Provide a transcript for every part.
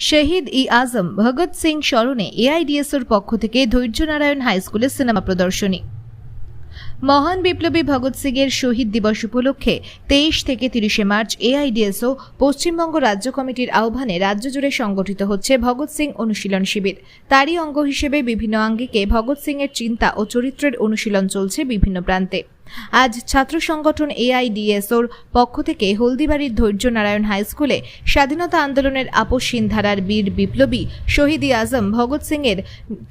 শহীদ ই আজম ভগৎ সিং স্মরণে এআইডিএসওর পক্ষ থেকে ধৈর্যনারায়ণ হাই স্কুলে সিনেমা প্রদর্শনী। মহান বিপ্লবী ভগৎ সিং এর শহীদ দিবস উপলক্ষে 23 থেকে 30 মার্চ এআইডিএসও পশ্চিমবঙ্গ রাজ্য কমিটির আহ্বানে রাজ্য জুড়ে সংগঠিত হচ্ছে ভগৎ সিং অনুশীলন শিবির। তারই অঙ্গ হিসেবে বিভিন্ন আঙ্গিকে ভগৎ সিং এর চিন্তা ও চরিত্রের অনুশীলন চলছে বিভিন্ন প্রান্তে। আজ ছাত্র সংগঠন এআইডিএসওর পক্ষ থেকে হলদিবাড়ির ধৈর্যনারায়ণ হাই স্কুলে স্বাধীনতা আন্দোলনের আপসহীন ধারার বীর বিপ্লবী শহীদ ই আজম ভগৎ সিং এর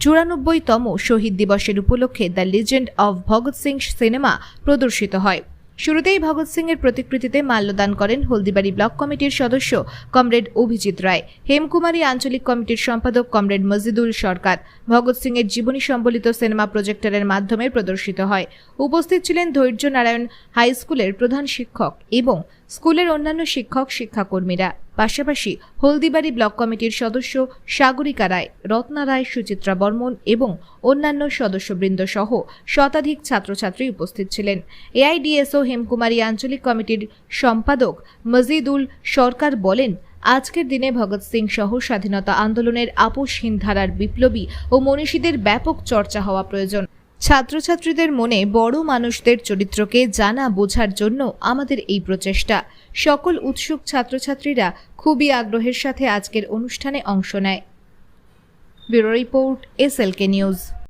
94তম শহীদ দিবসের উপলক্ষে the legend of Bhagat Singh cinema প্রদর্শিত হয়। শুরুতেই ভগৎ সিং এর প্রতিকৃতিতে মাল্যদান করেন হলদিবাড়ি ব্লক কমিটির সদস্য কমরেড অভিজিৎ রায়, হেমকুমারী আঞ্চলিক কমিটির সম্পাদক কমরেড মজিদুল সরকার। ভগৎ সিং এর জীবনী সম্বলিত সিনেমা প্রজেক্টরের মাধ্যমে প্রদর্শিত হয়। উপস্থিত ছিলেন ধৈর্যনারায়ণ হাই স্কুলের প্রধান শিক্ষক এবং স্কুলের অন্যান্য শিক্ষক শিক্ষাকর্মীরা। পাশাপাশি হলদিবাড়ি ব্লক কমিটির সদস্য সাগরিকা রায়, রত্না রায়, সুচিত্রা বর্মন এবং অন্যান্য সদস্যবৃন্দ সহ শতাধিক ছাত্রছাত্রী উপস্থিত ছিলেন। এআইডিএসও হেমকুমারী আঞ্চলিক কমিটির সম্পাদক মজিদুল সরকার বলেন, আজকের দিনে ভগৎ সিং সহ স্বাধীনতা আন্দোলনের আপসহীন ধারার বিপ্লবী ও মনীষীদের ব্যাপক চর্চা হওয়া প্রয়োজন। ছাত্রছাত্রীদের মনে বড় মানুষদের চরিত্রকে জানা বোঝার জন্য আমাদের এই প্রচেষ্টা। সকল উৎসুক ছাত্রছাত্রীরা খুবই আগ্রহের সাথে আজকের অনুষ্ঠানে অংশ নেয়। Bureau report, SLK news.